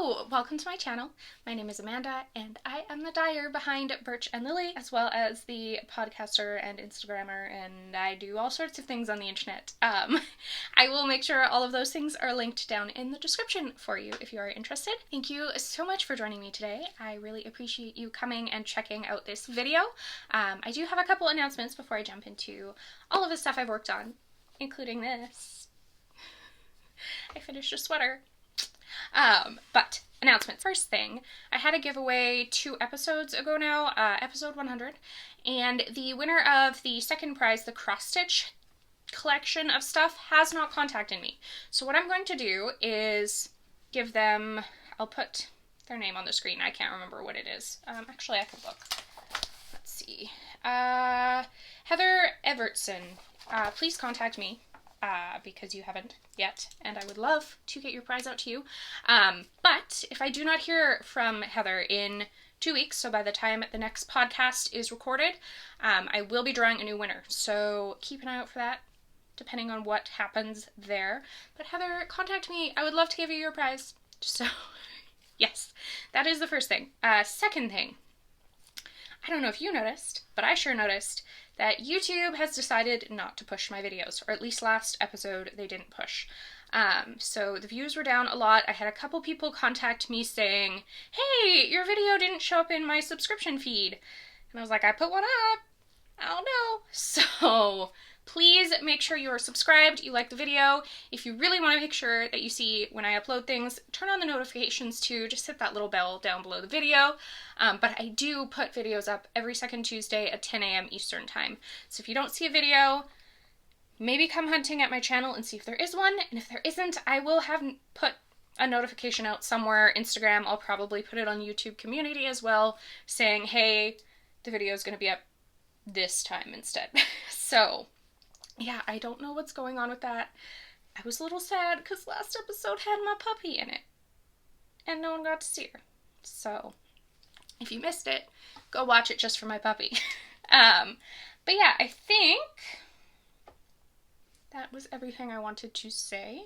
Hello! Welcome to my channel. My name is Amanda and I am the dyer behind Birch and Lily, as well as the podcaster and Instagrammer, and I do all sorts of things on the internet. I will make sure all of those things are linked down in the description for you if you are interested. Thank you so much for joining me today. I really appreciate you coming and checking out this video. I do have a couple announcements before I jump into all of the stuff I've worked on, including this. I finished a sweater. But announcements. First thing, I had a giveaway 2 episodes ago now, episode 100, and the winner of the second prize, the cross-stitch collection of stuff, has not contacted me. So what I'm going to do is give them, I'll put their name on the screen. I can't remember what it is. Actually, I could look. Let's see. Heather Evertson, please contact me. Because you haven't yet, and I would love to get your prize out to you. But if I do not hear from Heather in 2 weeks, so by the time the next podcast is recorded, I will be drawing a new winner. So keep an eye out for that, depending on what happens there. But Heather, contact me. I would love to give you your prize. So, yes, that is the first thing. Second thing, I don't know if you noticed, but I sure noticed that YouTube has decided not to push my videos, or at least last episode they didn't push. So the views were down a lot. I had a couple people contact me saying, hey, your video didn't show up in my subscription feed. And I was like, I put one up. I don't know. So please make sure you are subscribed, you like the video. If you really want to make sure that you see when I upload things, turn on the notifications too. Just hit that little bell down below the video. But I do put videos up every second Tuesday at 10 a.m. Eastern time. So if you don't see a video, maybe come hunting at my channel and see if there is one. And if there isn't, I will have put a notification out somewhere. Instagram, I'll probably put it on YouTube community as well, saying, hey, the video is going to be up this time instead. So yeah, I don't know what's going on with that. I was a little sad because last episode had my puppy in it, and no one got to see her. So if you missed it, go watch it just for my puppy. But yeah, I think that was everything I wanted to say.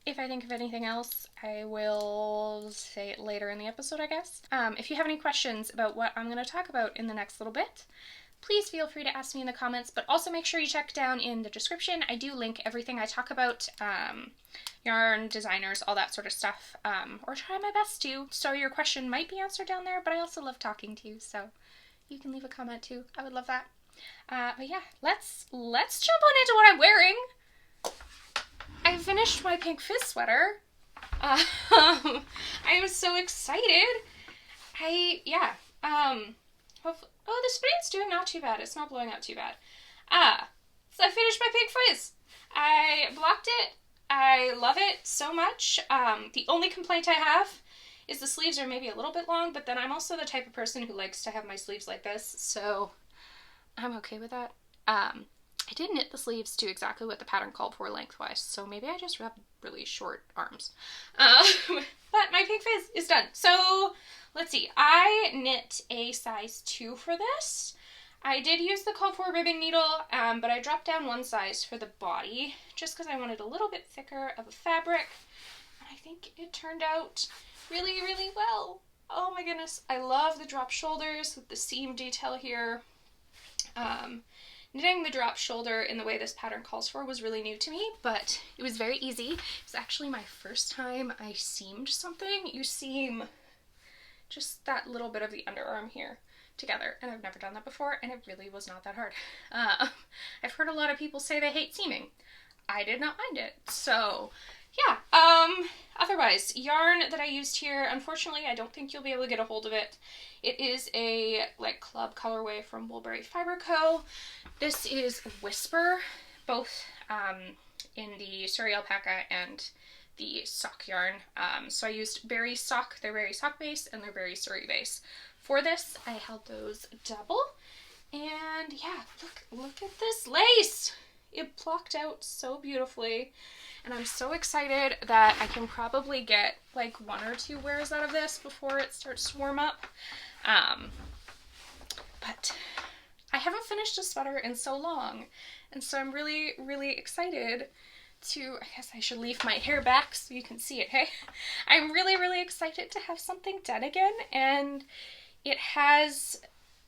If I think of anything else, I will say it later in the episode, I guess. If you have any questions about what I'm going to talk about in the next little bit, please feel free to ask me in the comments, but also make sure you check down in the description. I do link everything I talk about, yarn, designers, all that sort of stuff, or try my best to. So your question might be answered down there, but I also love talking to you, so you can leave a comment too. I would love that. But yeah, let's jump on into what I'm wearing. I finished my pink Fizz sweater. I am so excited. Hopefully, oh, the spray's doing not too bad. It's not blowing out too bad. So I finished my pink Fizz. I blocked it. I love it so much. The only complaint I have is the sleeves are maybe a little bit long, but then I'm also the type of person who likes to have my sleeves like this, so I'm okay with that. I did knit the sleeves to exactly what the pattern called for lengthwise, so maybe I just have really short arms. But my pink Fizz is done. So let's see, I knit a size 2 for this. I did use the called for ribbon needle, but I dropped down 1 size for the body, just because I wanted a little bit thicker of a fabric. And I think it turned out really, really well. Oh my goodness, I love the drop shoulders with the seam detail here. Knitting the drop shoulder in the way this pattern calls for was really new to me, but it was very easy. It was actually my first time I seamed something. You seam just that little bit of the underarm here together, and I've never done that before, and it really was not that hard. I've heard a lot of people say they hate seaming. I did not mind it, so yeah. Otherwise, yarn that I used here, unfortunately, I don't think you'll be able to get a hold of it. It is a club colorway from Woolberry Fiber Co. This is Whisper, both in the Surrey Alpaca and the sock yarn. So I used Berry Sock, their Berry Sock base, and their Berry Surrey base. For this, I held those double, and yeah, look at this lace! It blocked out so beautifully, and I'm so excited that I can probably get like 1 or 2 wears out of this before it starts to warm up. But I haven't finished a sweater in so long, and so I'm really, really excited I guess I should leave my hair back so you can see it, hey? I'm really, really excited to have something done again, and it has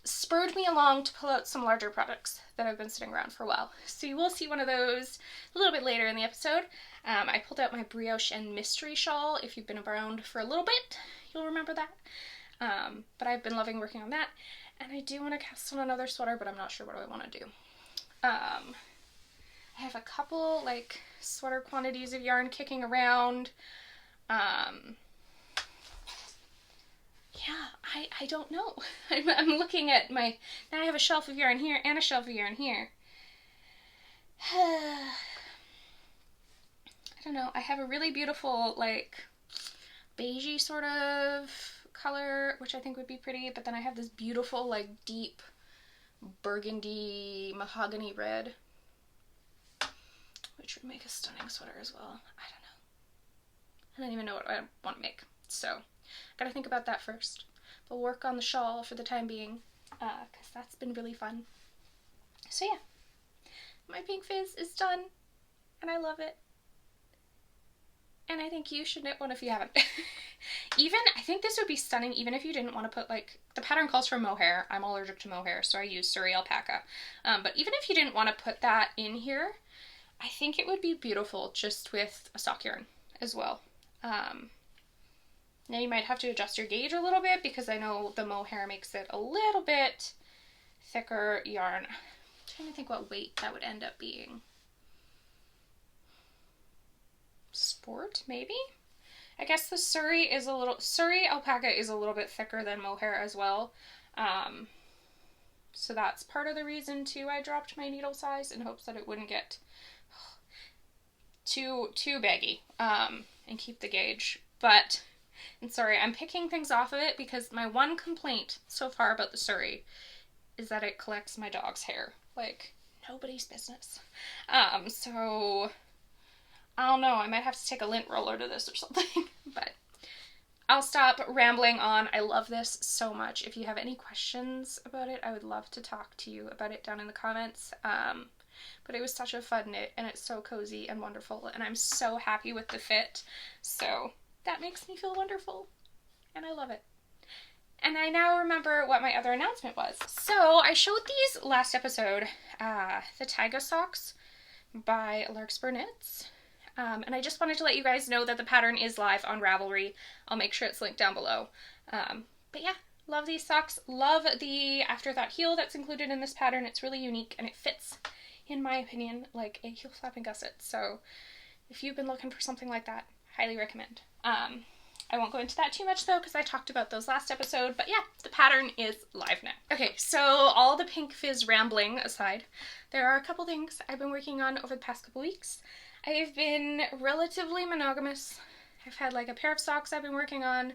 spurred me along to pull out some larger products that have been sitting around for a while. So you will see one of those a little bit later in the episode. I pulled out my Brioche and Mystery shawl. If you've been around for a little bit, you'll remember that. But I've been loving working on that. And I do want to cast on another sweater, but I'm not sure what I want to do. I have a couple, like, sweater quantities of yarn kicking around. Yeah, I don't know. I'm looking at my... Now I have a shelf of yarn here and a shelf of yarn here. I don't know. I have a really beautiful, like, beigey sort of color, which I think would be pretty, but then I have this beautiful, like, deep burgundy mahogany red, which would make a stunning sweater as well. I don't know. I don't even know what I want to make, so gotta think about that first. But we'll work on the shawl for the time being, because that's been really fun. So yeah, my pink fizz is done, and I love it. And I think you should knit one if you haven't. I think this would be stunning even if you didn't want to put, like, the pattern calls for mohair. I'm allergic to mohair, so I use Surrey alpaca. But even if you didn't want to put that in here, I think it would be beautiful just with a sock yarn as well. Now you might have to adjust your gauge a little bit because I know the mohair makes it a little bit thicker yarn. I'm trying to think what weight that would end up being. Sport, maybe? I guess the Surrey alpaca is a little bit thicker than mohair as well. So that's part of the reason too I dropped my needle size in hopes that it wouldn't get too baggy, and keep the gauge. But, and sorry, I'm picking things off of it because my one complaint so far about the Surrey is that it collects my dog's hair. Like, nobody's business. So I don't know, I might have to take a lint roller to this or something, but I'll stop rambling on. I love this so much. If you have any questions about it, I would love to talk to you about it down in the comments. But it was such a fun knit, and it's so cozy and wonderful, and I'm so happy with the fit, so that makes me feel wonderful, and I love it. And I now remember what my other announcement was. So I showed these last episode, the Taiga socks by Larkspur Knits. And I just wanted to let you guys know that the pattern is live on Ravelry. I'll make sure it's linked down below. But yeah, love these socks. Love the afterthought heel that's included in this pattern. It's really unique and it fits, in my opinion, like a heel flapping gusset. So if you've been looking for something like that, highly recommend. I won't go into that too much though because I talked about those last episode, but yeah, the pattern is live now. Okay, so all the pink fizz rambling aside, there are a couple things I've been working on over the past couple weeks. I've been relatively monogamous. I've had like a pair of socks I've been working on,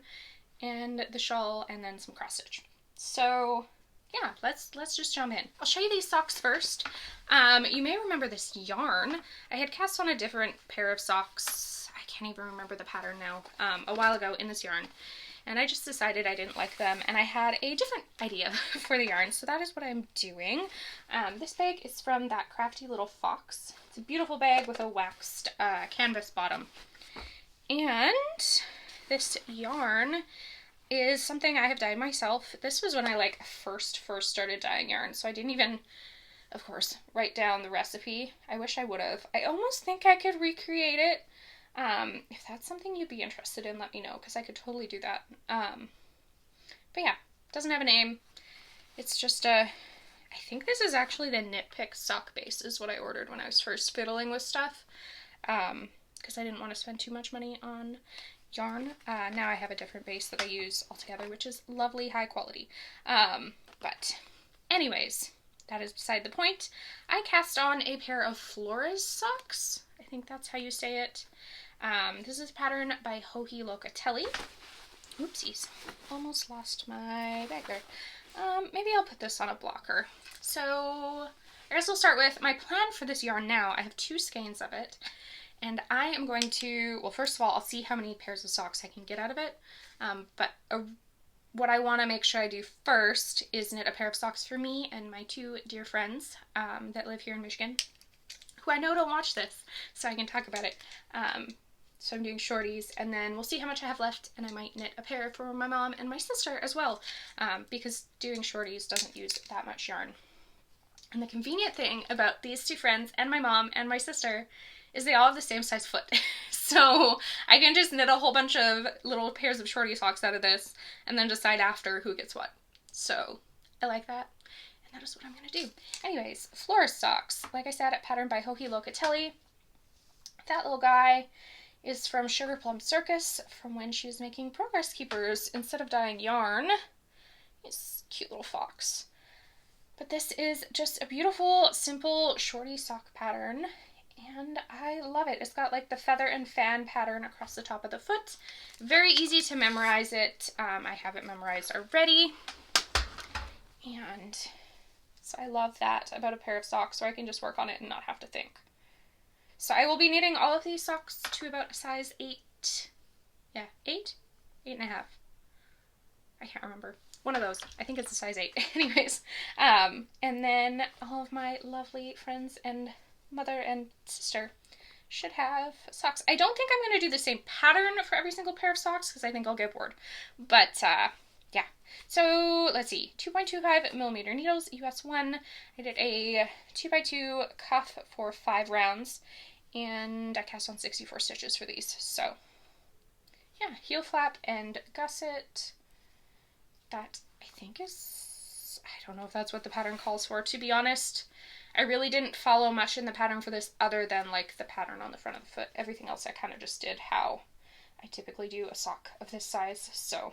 and the shawl, and then some cross stitch. So yeah, let's just jump in. I'll show you these socks first. You may remember this yarn. I had cast on a different pair of socks. I can't even remember the pattern now. A while ago in this yarn, and I just decided I didn't like them, and I had a different idea for the yarn, so that is what I'm doing. This bag is from that crafty little fox. It's a beautiful bag with a waxed canvas bottom. And this yarn is something I have dyed myself. This was when I like first started dyeing yarn, so I didn't even, of course, write down the recipe. I wish I would have. I almost think I could recreate it. If that's something you'd be interested in, let me know, because I could totally do that. But yeah, doesn't have a name. It's just I think this is actually the Knit Pick sock base is what I ordered when I was first fiddling with stuff, because I didn't want to spend too much money on yarn. Now I have a different base that I use altogether, which is lovely, high quality. But anyways, that is beside the point. I cast on a pair of Flores Socks. I think that's how you say it. This is a pattern by Hohi Locatelli. Oopsies, almost lost my bag there. Maybe I'll put this on a blocker. So I guess we'll start with my plan for this yarn now. I have 2 skeins of it, and I am going to, well, first of all, I'll see how many pairs of socks I can get out of it. But what I want to make sure I do first is knit a pair of socks for me and my 2 dear friends that live here in Michigan, who I know don't watch this, so I can talk about it. So I'm doing shorties, and then we'll see how much I have left, and I might knit a pair for my mom and my sister as well, because doing shorties doesn't use that much yarn. And the convenient thing about these two friends and my mom and my sister is they all have the same size foot. So I can just knit a whole bunch of little pairs of shorty socks out of this and then decide after who gets what. So I like that, and that is what I'm going to do. Anyways, Flores Socks. Like I said, patterned by Hohi Locatelli. That little guy is from Sugarplum Circus, from when she was making progress keepers instead of dyeing yarn. He's a cute little fox. But this is just a beautiful, simple shorty sock pattern, and I love it. It's got like the feather and fan pattern across the top of the foot. Very easy to memorize it. I have it memorized already, and so I love that about a pair of socks, so I can just work on it and not have to think. So I will be knitting all of these socks to about a size 8. Yeah, 8? 8.5. I can't remember. One of those. I think it's a size 8. Anyways. And then all of my lovely friends and mother and sister should have socks. I don't think I'm going to do the same pattern for every single pair of socks because I think I'll get bored. But, yeah. So, let's see. 2.25 millimeter needles, US 1. I did a 2x2 cuff for 5 rounds. And I cast on 64 stitches for these. So, yeah. Heel flap and gusset. That, I think, is... I don't know if that's what the pattern calls for, to be honest. I really didn't follow much in the pattern for this other than, like, the pattern on the front of the foot. Everything else I kind of just did how I typically do a sock of this size. So,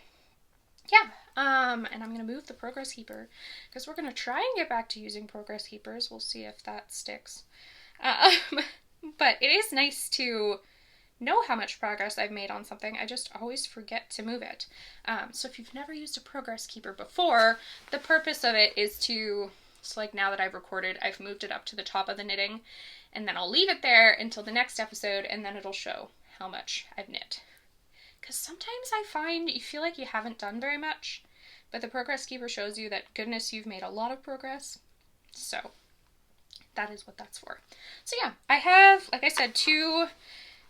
yeah. And I'm going to move the Progress Keeper because we're going to try and get back to using Progress Keepers. We'll see if that sticks. But it is nice to know how much progress I've made on something. I just always forget to move it. So if you've never used a Progress Keeper before, the purpose of it is to, so like now that I've recorded, I've moved it up to the top of the knitting, and then I'll leave it there until the next episode, and then it'll show how much I've knit. Because sometimes I find you feel like you haven't done very much, but the Progress Keeper shows you that, goodness, you've made a lot of progress. So that is what that's for. So yeah, I have, like I said, 2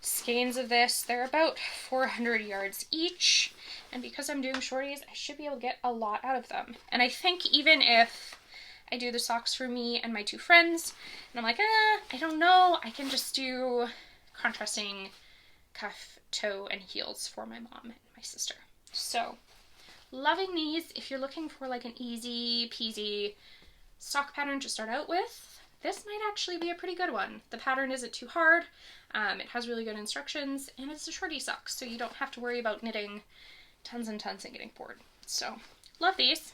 skeins of this. They're about 400 yards each, and because I'm doing shorties, I should be able to get a lot out of them. And I think even if I do the socks for me and my 2 friends, and I'm like, I don't know, I can just do contrasting cuff, toe, and heels for my mom and my sister. So, loving these. If you're looking for like an easy peasy sock pattern to start out with, this might actually be a pretty good one. The pattern isn't too hard, it has really good instructions, and it's a shorty sock, so you don't have to worry about knitting tons and tons and getting bored. So, love these.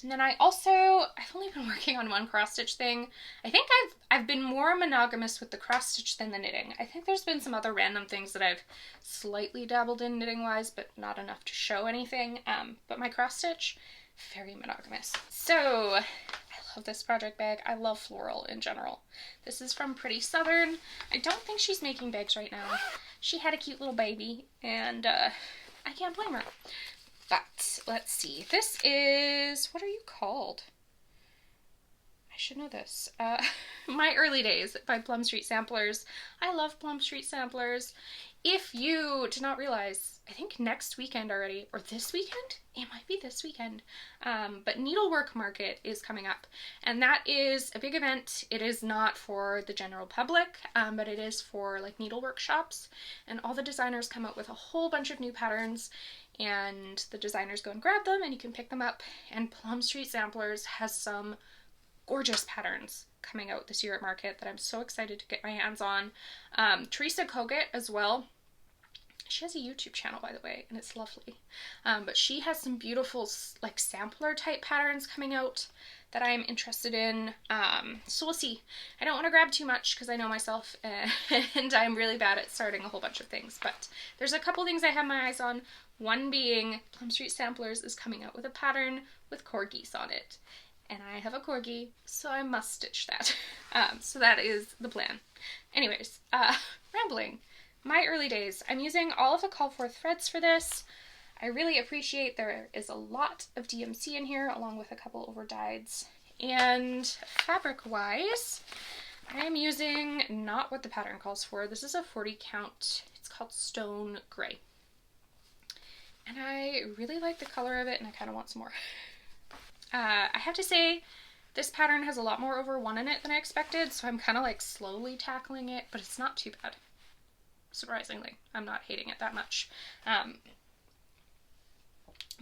And then I've only been working on one cross stitch thing. I think I've been more monogamous with the cross stitch than the knitting. I think there's been some other random things that I've slightly dabbled in knitting wise, but not enough to show anything. But my cross stitch, very monogamous. So, I love this project bag. I love floral in general. This is from Pretty Southern. I don't think she's making bags right now. She had a cute little baby, and I can't blame her. But, let's see. This is, what are you called? I should know this. My Early Days by Plum Street Samplers. I love Plum Street Samplers. If you did not realize, I think next weekend already, or this weekend? It might be this weekend. But Needlework Market is coming up, and that is a big event. It is not for the general public, but it is for like needlework shops, and all the designers come out with a whole bunch of new patterns, and the designers go and grab them, and you can pick them up, and Plum Street Samplers has some gorgeous patterns coming out this year at Market that I'm so excited to get my hands on. Teresa Kogut as well. She has a YouTube channel, by the way, and it's lovely. But she has some beautiful, like, sampler type patterns coming out that I'm interested in. So we'll see. I don't want to grab too much because I know myself, and I'm really bad at starting a whole bunch of things. But there's a couple things I have my eyes on. One being Plum Street Samplers is coming out with a pattern with corgis on it. And I have a corgi, so I must stitch that. So that is the plan. Anyways, rambling. My Early Days. I'm using all of the call for threads for this. I really appreciate there is a lot of DMC in here, along with a couple over dyeds. And fabric-wise, I am using not what the pattern calls for. This is a 40 count. It's called Stone Gray. And I really like the color of it, and I kind of want some more. I have to say, this pattern has a lot more over 1 in it than I expected, so I'm kind of like slowly tackling it, but it's not too bad. Surprisingly, I'm not hating it that much.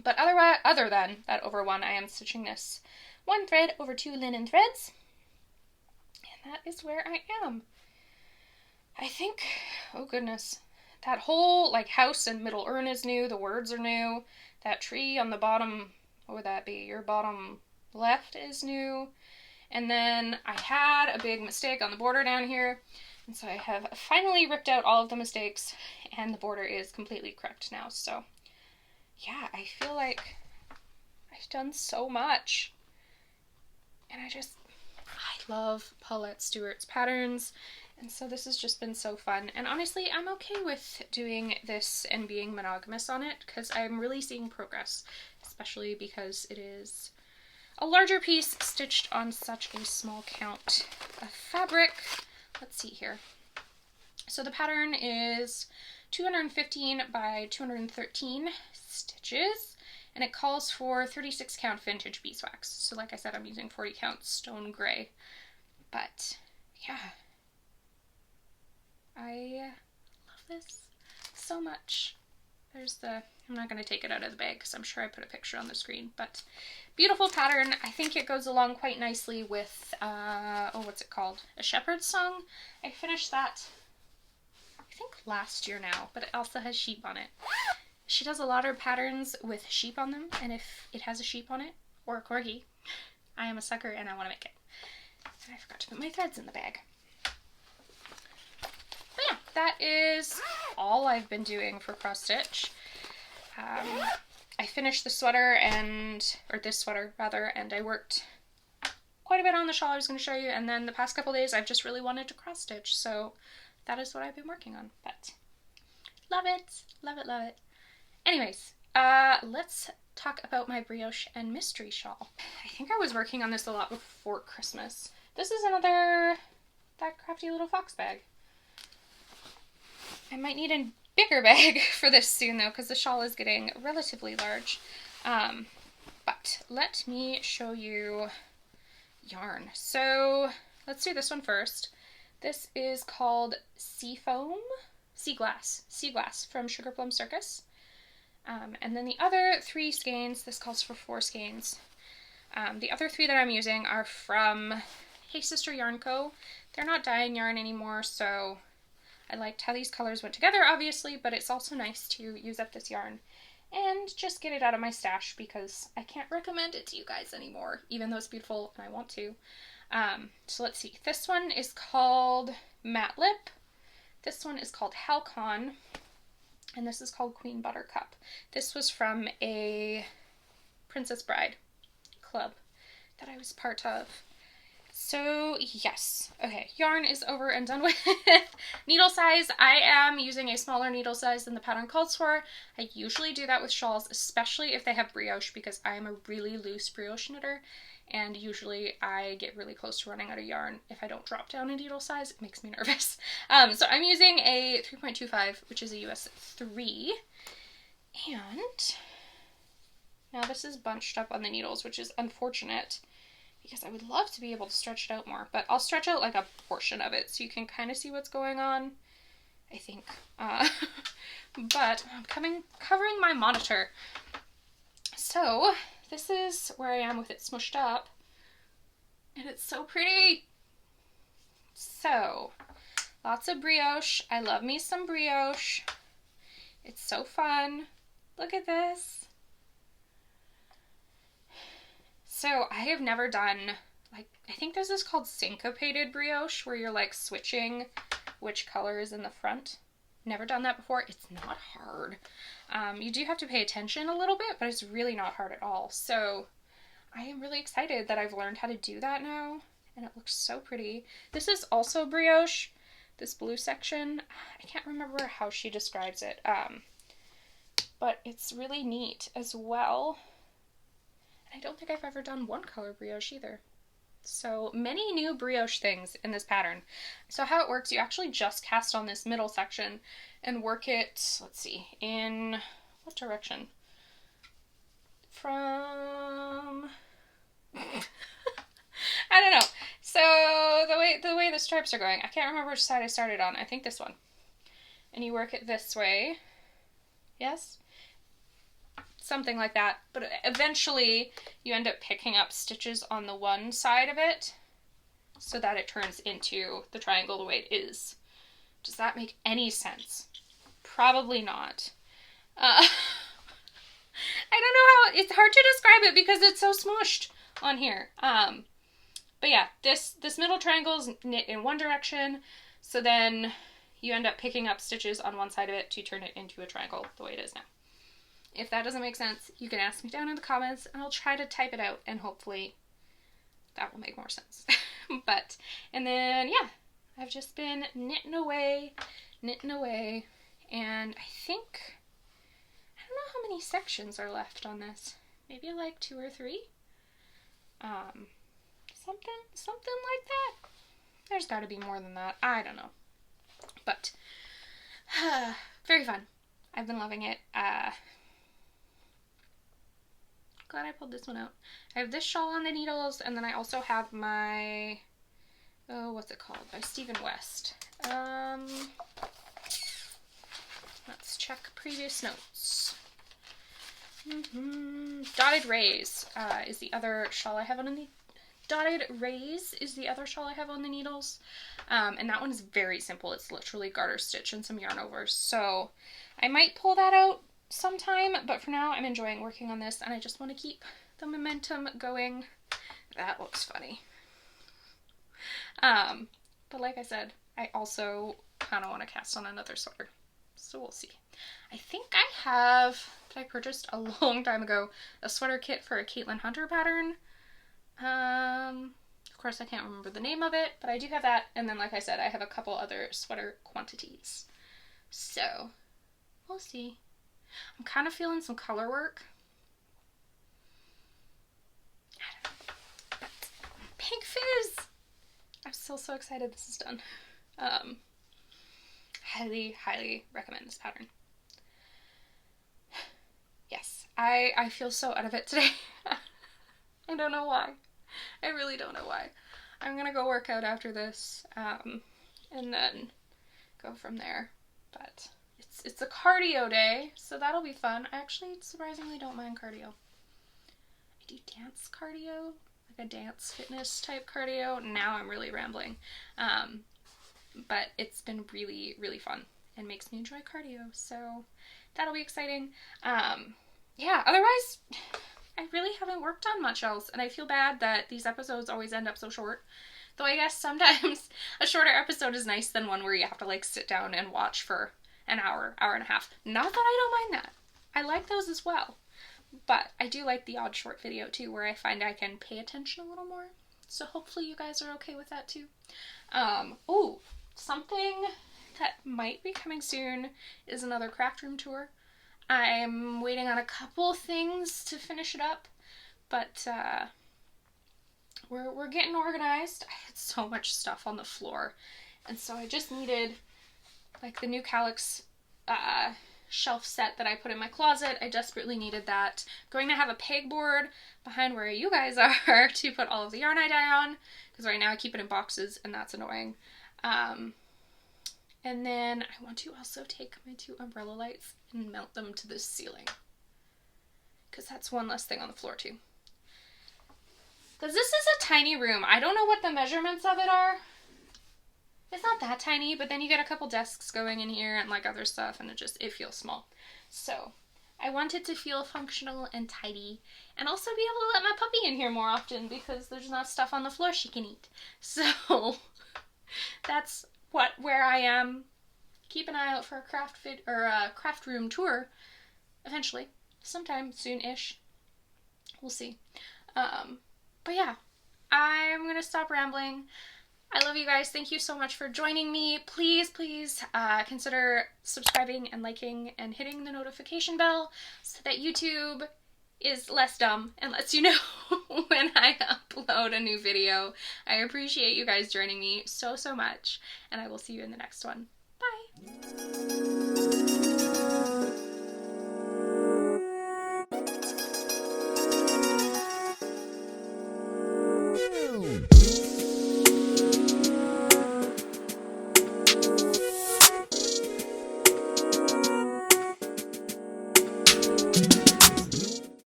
But other than that over 1, I am stitching this 1 thread over 2 linen threads. And that is where I am. I think, oh goodness, that whole like house and middle urn is new. The words are new. That tree on the bottom, what would that be? Your bottom left is new. And then I had a big mistake on the border down here. And so I have finally ripped out all of the mistakes and the border is completely correct now. So yeah, I feel like I've done so much. And I love Paulette Stewart's patterns. And so this has just been so fun. And honestly, I'm okay with doing this and being monogamous on it because I'm really seeing progress, especially because it is a larger piece stitched on such a small count of fabric. Let's see here. So the pattern is 215 by 213 stitches, and it calls for 36 count vintage beeswax. So like I said, I'm using 40 count Stone Gray. But yeah, I love this so much. I'm not going to take it out of the bag because I'm sure I put a picture on the screen, but beautiful pattern. I think it goes along quite nicely with, what's it called? A Shepherd's Song. I finished that, I think last year now, but it also has sheep on it. She does a lot of patterns with sheep on them, and if it has a sheep on it, or a corgi, I am a sucker and I want to make it. And I forgot to put my threads in the bag. But yeah, that is all I've been doing for cross stitch. I finished the sweater this sweater rather, and I worked quite a bit on the shawl I was going to show you, and then the past couple days I've just really wanted to cross stitch, so that is what I've been working on. But love it, love it, love it. Anyways, let's talk about my brioche and mystery shawl. I think I was working on this a lot before Christmas. This is that crafty little fox bag. I might need a bigger bag for this soon though, because the shawl is getting relatively large. But let me show you yarn. So let's do this one first. This is called Seaglass from Sugarplum Circus. And then the other 3 skeins, this calls for 4 skeins. The other 3 that I'm using are from Hey Sister Yarn Co. They're not dyeing yarn anymore, so I liked how these colors went together, obviously, but it's also nice to use up this yarn and just get it out of my stash because I can't recommend it to you guys anymore, even though it's beautiful and I want to. So let's see. This one is called Matte Lip. This one is called Halycon. And this is called Queen Buttercup. This was from a Princess Bride club that I was part of. So yes, okay, yarn is over and done with. Needle size, I am using a smaller needle size than the pattern calls for. I usually do that with shawls, especially if they have brioche, because I am a really loose brioche knitter, and usually I get really close to running out of yarn if I don't drop down a needle size. It makes me nervous. So I'm using a 3.25, which is a US 3, and now this is bunched up on the needles, which is unfortunate, because I would love to be able to stretch it out more, but I'll stretch out like a portion of it so you can kind of see what's going on, I think. But I'm covering my monitor. So this is where I am with it smushed up, and it's so pretty. So lots of brioche. I love me some brioche. It's so fun. Look at this. So I have never done, like, I think this is called syncopated brioche, where you're like switching which color is in the front. Never done that before. It's not hard. You do have to pay attention a little bit, but it's really not hard at all. So I am really excited that I've learned how to do that now, and it looks so pretty. This is also brioche, this blue section. I can't remember how she describes it, but it's really neat as well. I don't think I've ever done one color brioche either. So many new brioche things in this pattern. So how it works, you actually just cast on this middle section and work it, let's see, in what direction? From I don't know. So the way the stripes are going, I can't remember which side I started on. I think this one. And you work it this way. Yes? Something like that. But eventually you end up picking up stitches on the one side of it so that it turns into the triangle the way it is. Does that make any sense? Probably not. I don't know how, it's hard to describe it because it's so smooshed on here. But yeah, this middle triangle is knit in one direction, so then you end up picking up stitches on one side of it to turn it into a triangle the way it is now. If that doesn't make sense, you can ask me down in the comments and I'll try to type it out and hopefully that will make more sense. And then yeah, I've just been knitting away, and I think, I don't know how many sections are left on this. Maybe like 2 or 3? Something like that. There's got to be more than that. I don't know. But, very fun. I've been loving it. Glad I pulled this one out. I have this shawl on the needles, and then I also have my, what's it called? By Stephen West. Let's check previous notes. Dotted Rays is the other shawl I have on the needles. And that one is very simple. It's literally garter stitch and some yarn over. So I might pull that out sometime, but for now I'm enjoying working on this and I just want to keep the momentum going. That looks funny. But like I said, I also kind of want to cast on another sweater. So we'll see. I think I have, that I purchased a long time ago, a sweater kit for a Caitlin Hunter pattern. Of course I can't remember the name of it, but I do have that. And then like I said, I have a couple other sweater quantities. So we'll see. I'm kind of feeling some color work. I don't know. But Pink Fizz! I'm so excited this is done. Highly recommend this pattern. Yes, I feel so out of it today. I don't know why. I really don't know why. I'm gonna go work out after this, and then go from there. But it's a cardio day, so that'll be fun. I actually surprisingly don't mind cardio. I do dance cardio, like a dance fitness type cardio. Now I'm really rambling. But it's been really fun and makes me enjoy cardio, so that'll be exciting. Yeah, otherwise, I really haven't worked on much else, and I feel bad that these episodes always end up so short. Though I guess sometimes a shorter episode is nice than one where you have to like sit down and watch for an hour and a half. Not that I don't mind that. I like those as well. But I do like the odd short video too, where I find I can pay attention a little more. So hopefully you guys are okay with that too. Oh, something that might be coming soon is another craft room tour. I'm waiting on a couple things to finish it up, but we're getting organized. I had so much stuff on the floor, and so I just needed like the new KALS shelf set that I put in my closet. I desperately needed that. I'm going to have a pegboard behind where you guys are to put all of the yarn I dye on, because right now I keep it in boxes and that's annoying. And then I want to also take my 2 umbrella lights and mount them to the ceiling, because that's one less thing on the floor too. Because this is a tiny room. I don't know what the measurements of it are. It's not that tiny, but then you get a couple desks going in here and like other stuff, and it feels small. So I want it to feel functional and tidy, and also be able to let my puppy in here more often because there's not stuff on the floor she can eat. So that's where I am. Keep an eye out for a craft room tour eventually, sometime soon-ish. We'll see. But yeah, I'm gonna stop rambling. I love you guys. Thank you so much for joining me. Please consider subscribing and liking and hitting the notification bell so that YouTube is less dumb and lets you know when I upload a new video. I appreciate you guys joining me so much, and I will see you in the next one. Bye!